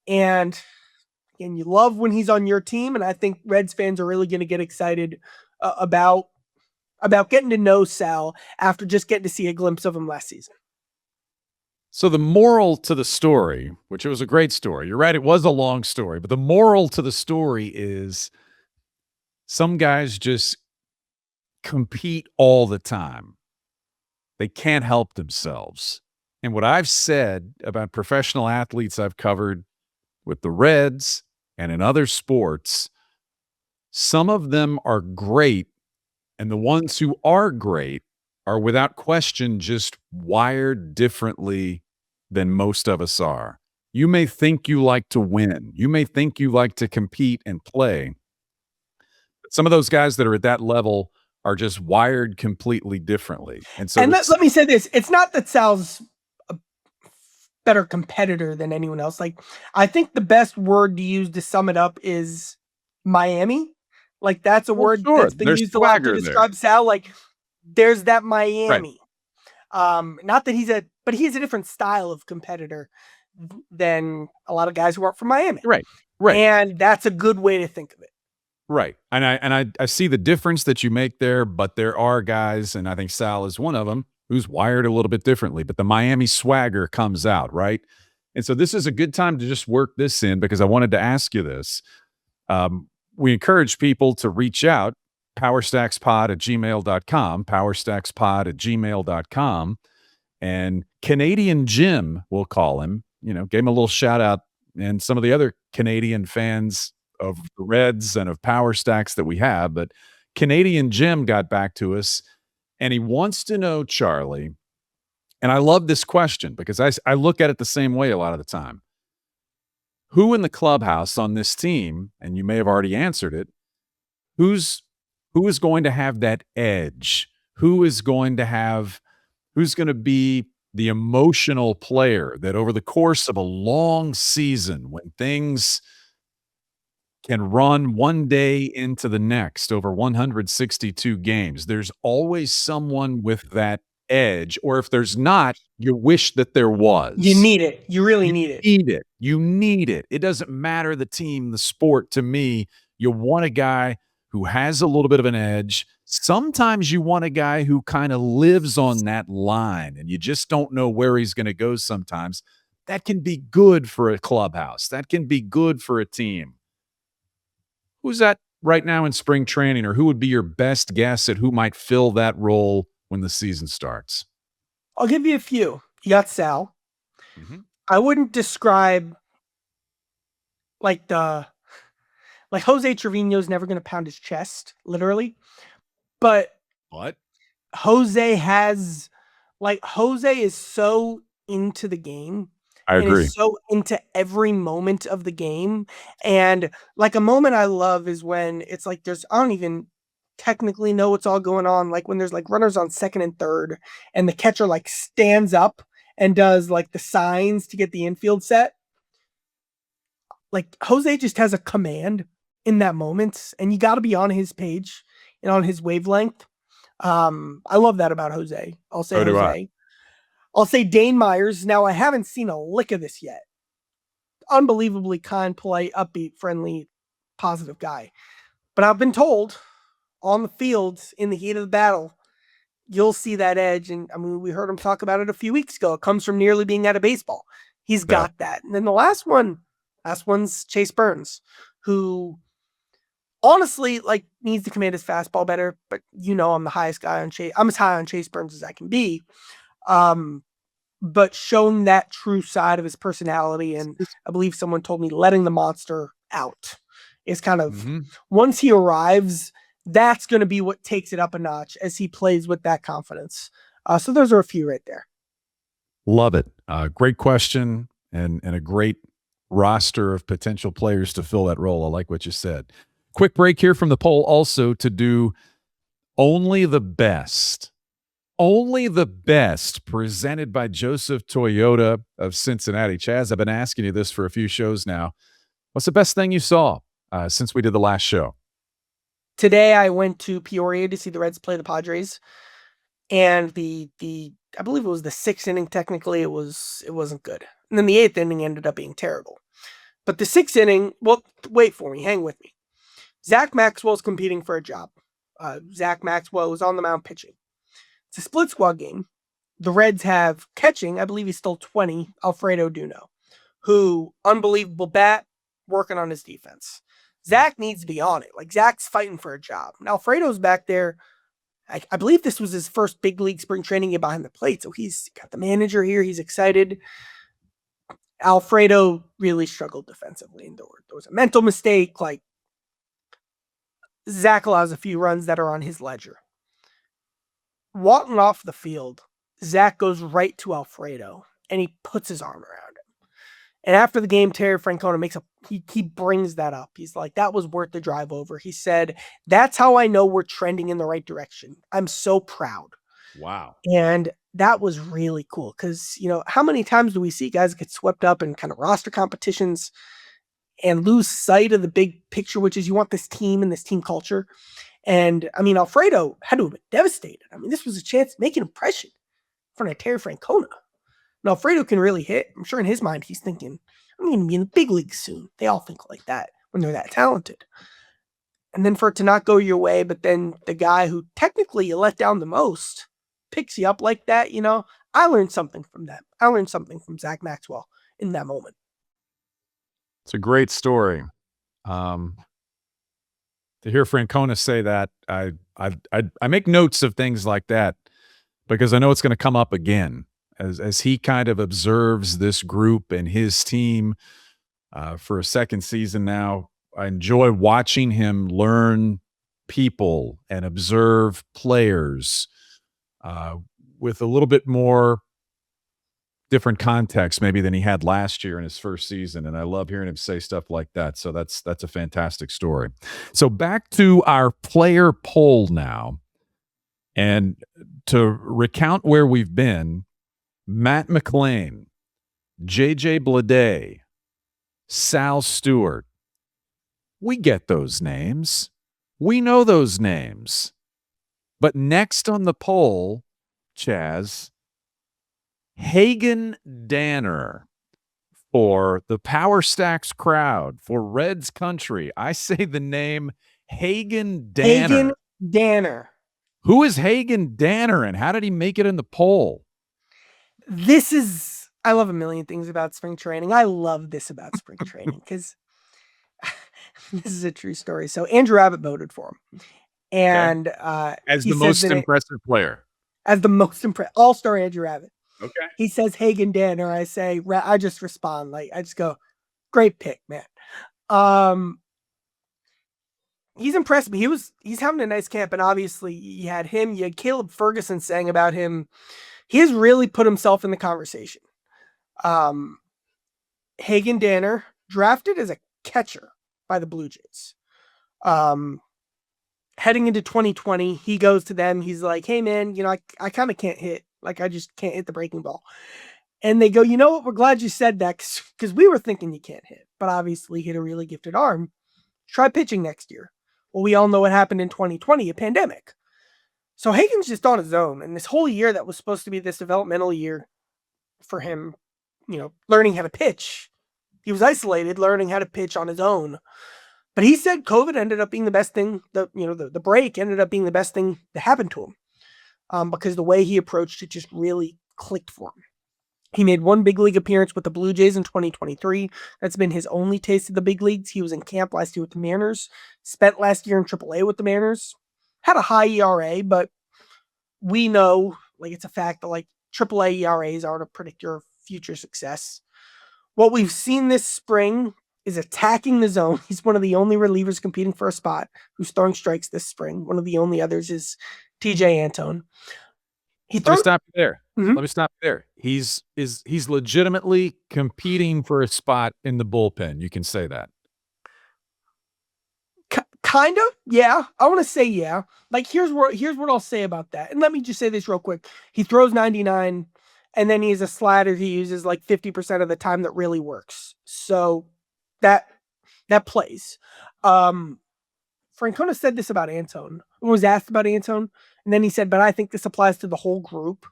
Speaker 2: And you love when he's on your team. And I think Reds fans are really going to get excited about getting to know Sal after just getting to see a glimpse of him last season.
Speaker 1: So the moral to the story, which it was a great story. You're right. It was a long story, but the moral to the story is some guys just compete all the time. They can't help themselves. And what I've said about professional athletes I've covered with the Reds and in other sports, some of them are great, and the ones who are great are without question just wired differently than most of us are. You may think you like to win. You may think you like to compete and play. But some of those guys that are at that level are just wired completely differently. And so
Speaker 2: And let me say this. It's not that Sal's a better competitor than anyone else. Like, I think the best word to use to sum it up is Miami. Like, that's a word
Speaker 1: sure,
Speaker 2: that's been
Speaker 1: there's
Speaker 2: used a lot to
Speaker 1: swagger there.
Speaker 2: describe Sal. Like, there's that
Speaker 1: Right.
Speaker 2: Miami. Not that but he's a different style of competitor than a lot of guys who aren't from Miami.
Speaker 1: Right. Right.
Speaker 2: And that's a good way to think of it.
Speaker 1: Right. And I see the difference that you make there, but there are guys, and I think Sal is one of them, who's wired a little bit differently, but the Miami swagger comes out, right? And so this is a good time to just work this in because I wanted to ask you this. We encourage people to reach out, powerstackspod@gmail.com, powerstackspod@gmail.com. And Canadian Jim, we'll call him, gave him a little shout out, and some of the other Canadian fans of the Reds and of Power Stacks that we have. But Canadian Jim got back to us, and he wants to know, Charlie, and I love this question because I look at it the same way a lot of the time. Who in the clubhouse on this team, and you may have already answered it, who is going to have that edge? Who's going to be the emotional player that over the course of a long season, when things can run one day into the next over 162 games, there's always someone with that edge, or if there's not, you wish that there was.
Speaker 2: You need it. You really need it.
Speaker 1: You need it. It doesn't matter the team, the sport. To me, you want a guy who has a little bit of an edge. Sometimes you want a guy who kind of lives on that line and you just don't know where he's going to go sometimes. That can be good for a clubhouse. That can be good for a team. Who's that right now in spring training, or who would be your best guess at who might fill that role when the season starts?
Speaker 2: I'll give you a few. You got Sal.
Speaker 1: Mm-hmm.
Speaker 2: I wouldn't describe like Jose Trevino's never going to pound his chest, literally. But
Speaker 1: What?
Speaker 2: Jose is so into the game.
Speaker 1: I agree.
Speaker 2: And is so into every moment of the game. And like a moment I love is when it's like I don't even technically know what's all going on. Like when there's like runners on second and third and the catcher like stands up and does like the signs to get the infield set. Like Jose just has a command in that moment, and you got to be on his page and on his wavelength. I love that about Jose. I'll say Jose. I'll say Dane Myers. Now, I haven't seen a lick of this yet. Unbelievably kind, polite, upbeat, friendly, positive guy. But I've been told on the field in the heat of the battle, you'll see that edge. And I mean, we heard him talk about it a few weeks ago. It comes from nearly being out of baseball. He's got that. And then the last one's Chase Burns, who honestly needs to command his fastball better. But I'm the highest guy on Chase. I'm as high on Chase Burns as I can be. But showing that true side of his personality, and I believe someone told me letting the monster out is kind of once he arrives, that's going to be what takes it up a notch as he plays with that confidence. So those are a few right there.
Speaker 1: Love it. Great question and a great roster of potential players to fill that role. I like what you said. Quick break here from the poll also to do only the best. Only the best, presented by Joseph Toyota of Cincinnati. Chaz, I've been asking you this for a few shows now. What's the best thing you saw since we did the last show?
Speaker 2: Today I went to Peoria to see the Reds play the Padres, and I believe it was the 6th inning. Technically, it wasn't good, and then the 8th inning ended up being terrible. But the 6th inning, well, wait for me, hang with me. Zach Maxwell's competing for a job. Zach Maxwell was on the mound pitching. It's a split squad game. The Reds have catching, I believe he's still 20, Alfredo Duno, who, unbelievable bat, working on his defense. Zach needs to be on it. Like, Zach's fighting for a job. Now, Alfredo's back there I believe this was his first big league spring training game behind the plate. So he's got the manager here. He's excited. Alfredo really struggled defensively. And there was a mental mistake. Like, Zach allows a few runs that are on his ledger. Walking off the field, Zach goes right to Alfredo and he puts his arm around him. And after the game, Terry Francona he brings that up. He's like, that was worth the drive over. He said, that's how I know we're trending in the right direction. I'm so proud.
Speaker 1: Wow.
Speaker 2: And that was really cool because, how many times do we see guys get swept up in kind of roster competitions and lose sight of the big picture, which is you want this team and this team culture. And I mean, Alfredo had to have been devastated. I mean, this was a chance to make an impression in front of Terry Francona. And Alfredo can really hit. I'm sure in his mind, he's thinking, I'm going to be in the big leagues soon. They all think like that when they're that talented. And then for it to not go your way, but then the guy who technically you let down the most picks you up like that, I learned something from that. I learned something from Zach Maxwell in that moment.
Speaker 1: It's a great story. To hear Francona say that, I make notes of things like that because I know it's going to come up again as he kind of observes this group and his team for a second season now. I enjoy watching him learn people and observe players with a little bit more different context maybe than he had last year in his first season. And I love hearing him say stuff like that. So that's a fantastic story. So back to our player poll now. And to recount where we've been, Matt McLain, JJ Bleday, Sal Stewart. We get those names. We know those names. But next on the poll, Chaz, Hagen Danner for the Power Stacks crowd, for Reds country. I say the name Hagen Danner.
Speaker 2: Hagen Danner.
Speaker 1: Who is Hagen Danner and how did he make it in the poll?
Speaker 2: I love a million things about spring training. I love this about spring training because this is a true story. So Andrew Abbott voted for him. And
Speaker 1: as the most impressive player.
Speaker 2: As the most impressive all-star Andrew Abbott.
Speaker 1: Okay.
Speaker 2: He says Hagen Danner. I just respond. Like, I just go, great pick, man. He's impressed me. He's having a nice camp, and obviously you had Caleb Ferguson saying about him, he has really put himself in the conversation. Hagen Danner, drafted as a catcher by the Blue Jays. Heading into 2020, he goes to them. He's like, hey, man, I kind of can't hit. Like, I just can't hit the breaking ball. And they go, you know what? We're glad you said that because we were thinking you can't hit. But obviously, he had a really gifted arm. Try pitching next year. Well, we all know what happened in 2020, a pandemic. So Hagen's just on his own. And this whole year that was supposed to be this developmental year for him, learning how to pitch. He was isolated, learning how to pitch on his own. But he said COVID ended up being the best thing, the break ended up being the best thing that happened to him. Because the way he approached it just really clicked for him. He made one big league appearance with the Blue Jays in 2023. That's been his only taste of the big leagues. He was in camp last year with the Mariners, spent last year in AAA with the Mariners, had a high ERA, but we know, it's a fact that AAA ERAs aren't a predictor of future success. What we've seen this spring is attacking the zone. He's one of the only relievers competing for a spot who's throwing strikes this spring. One of the only others is TJ Antone.
Speaker 1: Let me stop you there.
Speaker 2: Mm-hmm.
Speaker 1: Let me stop you there. He's legitimately competing for a spot in the bullpen. You can say that.
Speaker 2: Kind of, yeah. I want to say yeah. Here's what I'll say about that. And let me just say this real quick. He throws 99, and then he has a slider he uses 50% of the time that really works. So that plays. Francona said this about Antone. Was asked about Antone, and then he said, but I think this applies to the whole group.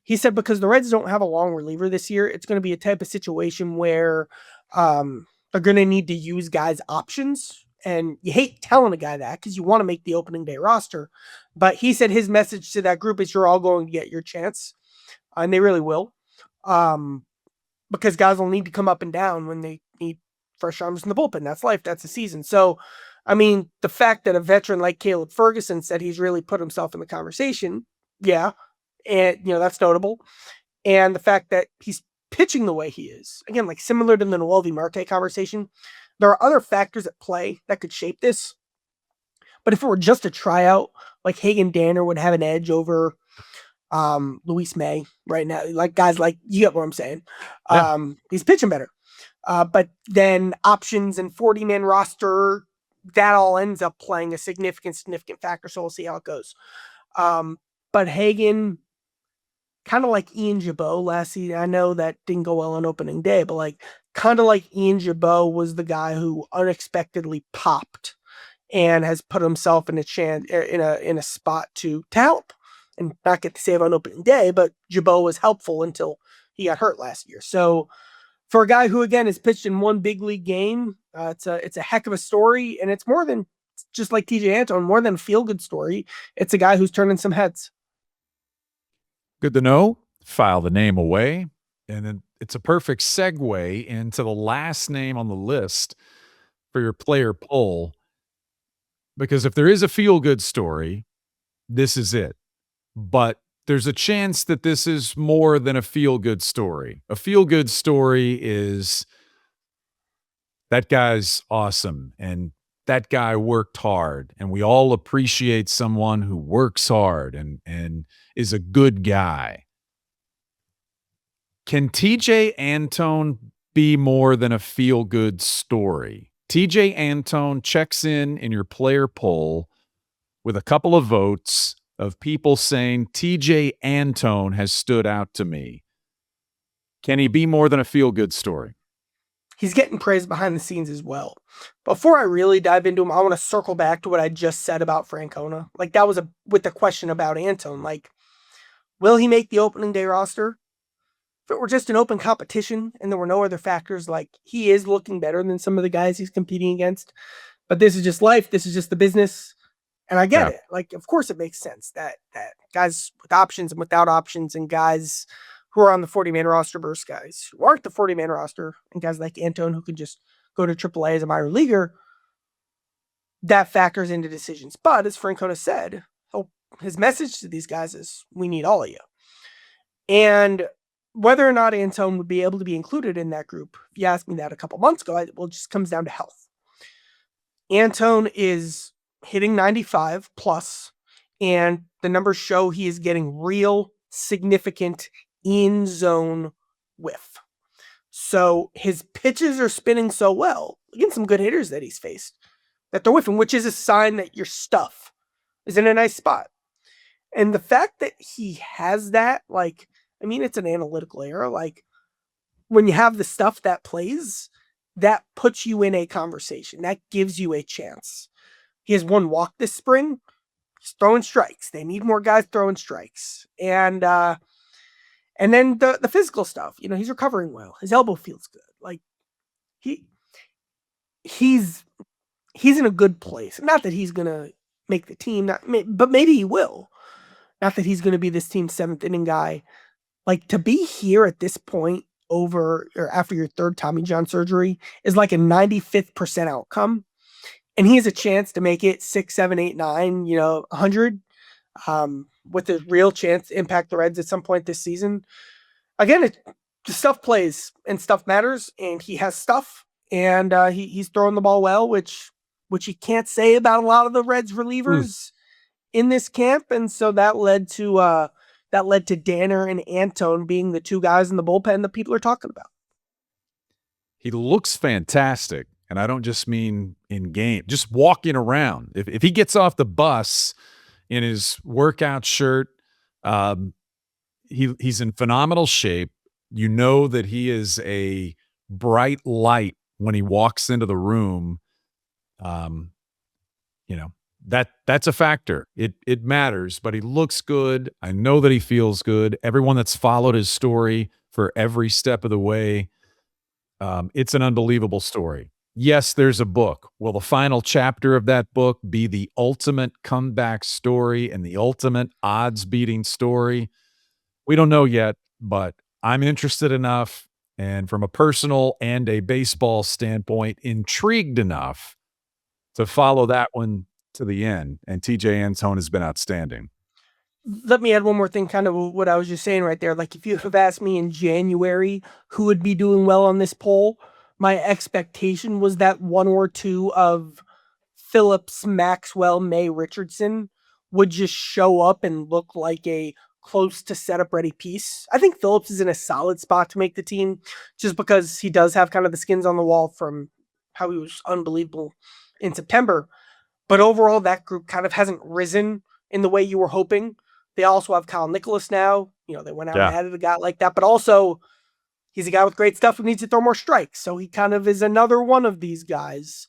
Speaker 2: He said, because the Reds don't have a long reliever this year, it's going to be a type of situation where they're going to need to use guys' options. And you hate telling a guy that because you want to make the opening day roster. But he said his message to that group is you're all going to get your chance. And they really will. Because guys will need to come up and down when they need fresh arms in the bullpen. That's life. That's the season. So I mean, the fact that a veteran like Caleb Ferguson said he's really put himself in the conversation, yeah, and that's notable. And the fact that he's pitching the way he is, again, like similar to the Noelvi Marte conversation, there are other factors at play that could shape this. But if it were just a tryout, like Hagen Danner would have an edge over Luis May right now. Like guys like, you get what I'm saying.
Speaker 1: Yeah.
Speaker 2: He's pitching better. But then options and 40-man roster, that all ends up playing a significant factor. So we'll see how it goes. But Hagen, kind of like Ian Jabot last season. I know that didn't go well on opening day, but like kind of like Ian Jabot was the guy who unexpectedly popped and has put himself in a chance in a spot to help and not get the save on opening day. But Jabot was helpful until he got hurt last year. So for a guy who again has pitched in one big league game, it's a heck of a story, and it's more than just like TJ Antone, more than a feel good story. It's a guy who's turning some heads.
Speaker 1: Good to know. File the name away. And then it's a perfect segue into the last name on the list for your player poll. Because if there is a feel-good story, this is it. But there's a chance that this is more than a feel-good story. A feel-good story is that guy's awesome and that guy worked hard, and we all appreciate someone who works hard and is a good guy. Can TJ Antone be more than a feel-good story? TJ Antone checks in your player poll with a couple of votes of people saying TJ Antone has stood out to me. Can he be more than a feel-good story?
Speaker 2: He's getting praise behind the scenes as well. Before I really dive into him, I want to circle back to what I just said about Francona. Like that was with the question about Antone. Like, will he make the opening day roster? If it were just an open competition and there were no other factors, like he is looking better than some of the guys he's competing against. But this is just life. This is just the business. And I get it. Like, of course it makes sense that guys with options and without options and guys who are on the 40-man roster versus guys who aren't the 40-man roster and guys like Antone who can just go to AAA as a minor leaguer, that factors into decisions. But as Francona said, his message to these guys is, we need all of you. And whether or not Antone would be able to be included in that group, if you asked me that a couple months ago, it just comes down to health. Antone is hitting 95 plus, and the numbers show he is getting real significant in-zone whiff. So his pitches are spinning so well against some good hitters that he's faced that they're whiffing, which is a sign that your stuff is in a nice spot. And the fact that he has that, like, I mean, it's an analytical error. Like, when you have the stuff that plays, that puts you in a conversation. That gives you a chance. He has one walk this spring. He's throwing strikes. They need more guys throwing strikes. And then the physical stuff. He's recovering well. His elbow feels good. Like, he's in a good place. Not that he's going to make the team, but maybe he will. Not that he's going to be this team's seventh inning guy. Like, to be here at this point over or after your third Tommy John surgery is like a 95th percent outcome. And he has a chance to make it 6, 7, 8, 9, 100, with a real chance to impact the Reds at some point this season. Again, the stuff plays and stuff matters, and he has stuff, and he's throwing the ball well, which you can't say about a lot of the Reds relievers in this camp. And so that led to Danner and Antone being the two guys in the bullpen that people are talking about.
Speaker 1: He looks fantastic. And I don't just mean in game, just walking around. If he gets off the bus in his workout shirt, he's in phenomenal shape. You know that he is a bright light when he walks into the room. That's a factor. It matters, but he looks good. I know that he feels good. Everyone that's followed his story for every step of the way, it's an unbelievable story. Yes, there's a book. Will the final chapter of that book be the ultimate comeback story and the ultimate odds-beating story? We don't know yet, but I'm interested enough, and from a personal and a baseball standpoint, intrigued enough to follow that one to the end. And TJ Antone has been outstanding.
Speaker 2: Let me add one more thing, kind of what I was just saying right there. Like, if you have asked me in January who would be doing well on this poll, my expectation was that one or two of Phillips, Maxwell, May, Richardson would just show up and look like a close to setup ready piece. I think Phillips is in a solid spot to make the team just because he does have kind of the skins on the wall from how he was unbelievable in September. But overall, that group kind of hasn't risen in the way you were hoping. They also have Kyle Nicholas now. You know, they went out and added a guy like that. But also, he's a guy with great stuff who needs to throw more strikes. So he kind of is another one of these guys.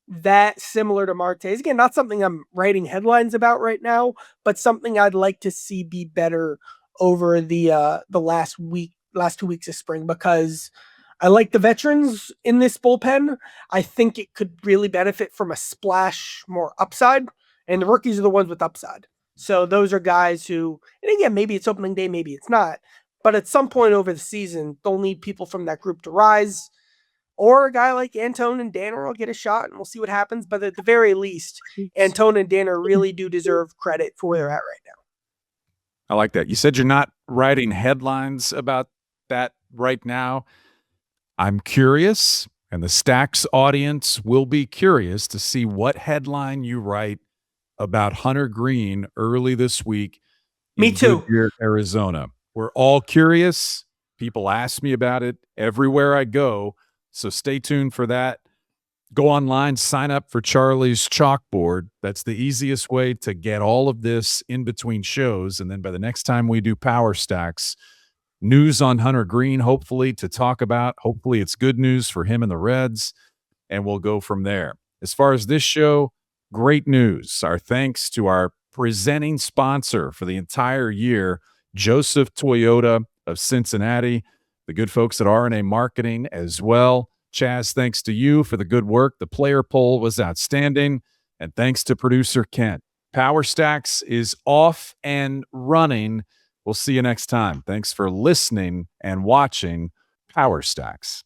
Speaker 2: That Similar to Marte's. Again, not something I'm writing headlines about right now, but something I'd like to see be better over the last 2 weeks of spring, because I like the veterans in this bullpen. I think it could really benefit from a splash more upside, and the rookies are the ones with upside. So those are guys who, and again, maybe it's opening day, maybe it's not, but at some point over the season, they'll need people from that group to rise, or a guy like Antone and Danner will get a shot, and we'll see what happens. But at the very least, Antone and Danner really do deserve credit for where they're at right now.
Speaker 1: I like that. You said you're not writing headlines about that right now. I'm curious, and the Stacks audience will be curious to see what headline you write about Hunter Greene early this week
Speaker 2: Me too.
Speaker 1: Goodyear, Arizona. We're all curious. People ask me about it everywhere I go, so stay tuned for that. Go online, sign up for Charlie's Chalkboard. That's the easiest way to get all of this in between shows, and then by the next time we do Power Stacks, news on Hunter Greene, hopefully, to talk about. Hopefully it's good news for him and the Reds, and we'll go from there. As far as this show, great news. Our thanks to our presenting sponsor for the entire year, Joseph Toyota of Cincinnati, the good folks at RNA Marketing as well. Chaz, thanks to you for the good work. The player poll was outstanding, and thanks to producer Kent. Power Stacks is off and running. We'll see you next time. Thanks for listening and watching Power Stacks.